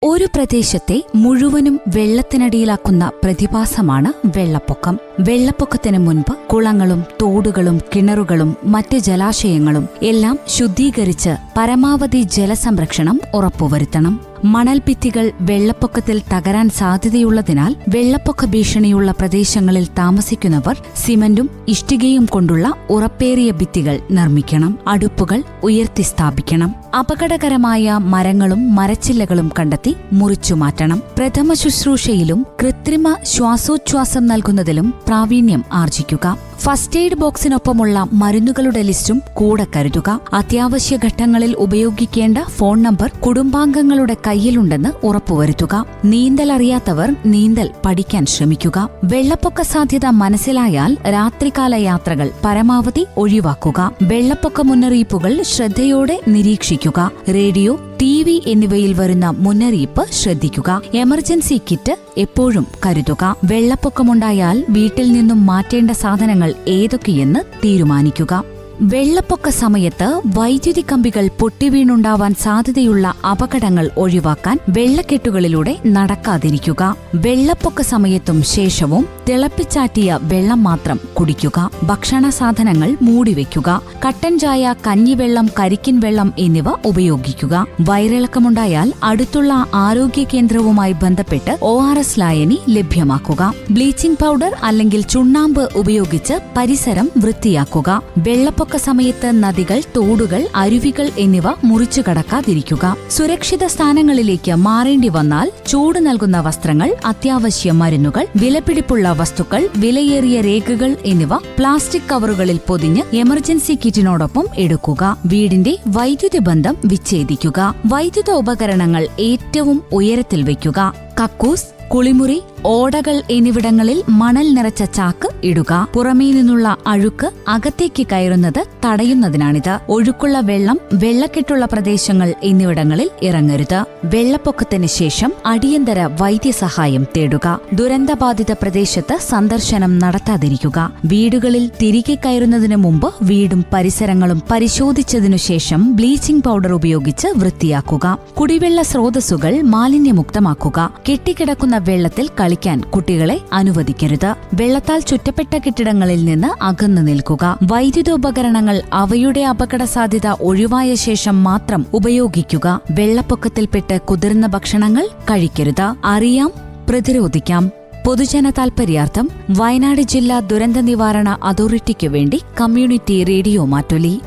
ഒരു പ്രദേശത്തെ മുഴുവനും വെള്ളത്തിനടിയിലാക്കുന്ന പ്രതിഭാസമാണ് വെള്ളപ്പൊക്കം. വെള്ളപ്പൊക്കത്തിന് മുൻപ് കുളങ്ങളും തോടുകളും കിണറുകളും മറ്റ് ജലാശയങ്ങളും എല്ലാം ശുദ്ധീകരിച്ച് പരമാവധി ജലസംരക്ഷണം ഉറപ്പുവരുത്തണം. മണൽഭിത്തികൾ വെള്ളപ്പൊക്കത്തിൽ തകരാൻ സാധ്യതയുള്ളതിനാൽ വെള്ളപ്പൊക്ക ഭീഷണിയുള്ള പ്രദേശങ്ങളിൽ താമസിക്കുന്നവർ സിമന്റും ഇഷ്ടികയും കൊണ്ടുള്ള ഉറപ്പേറിയ ഭിത്തികൾ നിർമ്മിക്കണം. അടുപ്പുകൾ ഉയർത്തി സ്ഥാപിക്കണം. അപകടകരമായ മരങ്ങളും മരച്ചില്ലകളും കണ്ടെത്തി മുറിച്ചുമാറ്റണം. പ്രഥമ ശുശ്രൂഷയിലും കൃത്രിമ ശ്വാസോച്ഛ്വാസം നൽകുന്നതിലും പ്രാവീണ്യം ആർജിക്കുക. ഫസ്റ്റ് എയ്ഡ് ബോക്സിനൊപ്പമുള്ള മരുന്നുകളുടെ ലിസ്റ്റും കൂടെ കരുതുക. അത്യാവശ്യ ഘട്ടങ്ങളിൽ ഉപയോഗിക്കേണ്ട ഫോൺ നമ്പർ കുടുംബാംഗങ്ങളുടെ കയ്യിലുണ്ടെന്ന് ഉറപ്പുവരുത്തുക. നീന്തൽ അറിയാത്തവർ നീന്തൽ പഠിക്കാൻ ശ്രമിക്കുക. വെള്ളപ്പൊക്ക സാധ്യത മനസ്സിലായാൽ രാത്രികാല യാത്രകൾ പരമാവധി ഒഴിവാക്കുക. വെള്ളപ്പൊക്ക മുന്നറിയിപ്പുകൾ ശ്രദ്ധയോടെ നിരീക്ഷിക്കുക. റേഡിയോ, TV എന്നിവയിൽ വരുന്ന മുന്നറിയിപ്പ് ശ്രദ്ധിക്കുക. എമർജൻസി കിറ്റ് എപ്പോഴും കരുതുക. വെള്ളപ്പൊക്കമുണ്ടായാൽ വീട്ടിൽ നിന്നും മാറ്റേണ്ട സാധനങ്ങൾ ഏതൊക്കെയെന്ന് തീരുമാനിക്കുക. വെള്ളപ്പൊക്ക സമയത്ത് വൈദ്യുതി കമ്പികൾ പൊട്ടിവീണുണ്ടാവാൻ സാധ്യതയുള്ള അപകടങ്ങൾ ഒഴിവാക്കാൻ വെള്ളക്കെട്ടുകളിലൂടെ നടക്കാതിരിക്കുക. വെള്ളപ്പൊക്ക സമയത്തും ശേഷവും തിളപ്പിച്ചാറ്റിയ വെള്ളം മാത്രം കുടിക്കുക. ഭക്ഷണ സാധനങ്ങൾ മൂടിവെക്കുക. കട്ടൻ ചായ, കഞ്ഞിവെള്ളം, കരിക്കിൻ വെള്ളം എന്നിവ ഉപയോഗിക്കുക. വയറിളക്കമുണ്ടായാൽ അടുത്തുള്ള ആരോഗ്യ കേന്ദ്രവുമായി ബന്ധപ്പെട്ട് ORS ലായനി ലഭ്യമാക്കുക. ബ്ലീച്ചിംഗ് പൗഡർ അല്ലെങ്കിൽ ചുണ്ണാമ്പ് ഉപയോഗിച്ച് പരിസരം വൃത്തിയാക്കുക. വെള്ളപ്പൊക്ക സമയത്ത് നദികൾ, തോടുകൾ, അരുവികൾ എന്നിവ മുറിച്ചു കടക്കാതിരിക്കുക. സുരക്ഷിത സ്ഥാനങ്ങളിലേക്ക് മാറേണ്ടി വന്നാൽ ചൂട് നൽകുന്ന വസ്ത്രങ്ങൾ, അത്യാവശ്യ മരുന്നുകൾ, വിലപിടിപ്പുള്ള വസ്തുക്കൾ, വിലയേറിയ രേഖകൾ എന്നിവ പ്ലാസ്റ്റിക് കവറുകളിൽ പൊതിഞ്ഞ് എമർജൻസി കിറ്റിനോടൊപ്പം എടുക്കുക. വീടിന്റെ വൈദ്യുതി ബന്ധം വിച്ഛേദിക്കുക. വൈദ്യുത ഉപകരണങ്ങൾ ഏറ്റവും ഉയരത്തിൽ വയ്ക്കുക. കക്കൂസ്, കുളിമുറി, ഓടകൾ എന്നിവിടങ്ങളിൽ മണൽ നിറച്ച ചാക്ക് ഇടുക. പുറമേ നിന്നുള്ള അഴുക്ക് അകത്തേക്ക് കയറുന്നത് തടയുന്നതിനാണിത്. ഒഴുക്കുള്ള വെള്ളം, വെള്ളക്കെട്ടുള്ള പ്രദേശങ്ങൾ എന്നിവിടങ്ങളിൽ ഇറങ്ങരുത്. വെള്ളപ്പൊക്കത്തിന് ശേഷം അടിയന്തര വൈദ്യസഹായം തേടുക. ദുരന്തബാധിത പ്രദേശത്ത് സന്ദർശനം നടത്താതിരിക്കുക. വീടുകളിൽ തിരികെ കയറുന്നതിനു മുമ്പ് വീടും പരിസരങ്ങളും പരിശോധിച്ചതിനു ശേഷം ബ്ലീച്ചിംഗ് പൗഡർ ഉപയോഗിച്ച് വൃത്തിയാക്കുക. കുടിവെള്ള സ്രോതസ്സുകൾ മാലിന്യമുക്തമാക്കുക. കെട്ടിക്കിടക്കുന്ന വെള്ളത്തിൽ കളിക്കാൻ കുട്ടികളെ അനുവദിക്കരുത്. വെള്ളത്താൽ ചുറ്റപ്പെട്ട കെട്ടിടങ്ങളിൽ നിന്ന് അകന്നു നിൽക്കുക. വൈദ്യുതോപകരണങ്ങൾ അവയുടെ അപകട സാധ്യത ഒഴിവായ ശേഷം മാത്രം ഉപയോഗിക്കുക. വെള്ളപ്പൊക്കത്തിൽപ്പെട്ട് കുതിർന്ന ഭക്ഷണങ്ങൾ കഴിക്കരുത്. അറിയാം, പ്രതിരോധിക്കാം. പൊതുജന താൽപര്യാർത്ഥം വയനാട് ജില്ലാ ദുരന്ത നിവാരണ അതോറിറ്റിക്കു വേണ്ടി കമ്മ്യൂണിറ്റി റേഡിയോ മാറ്റൊലി.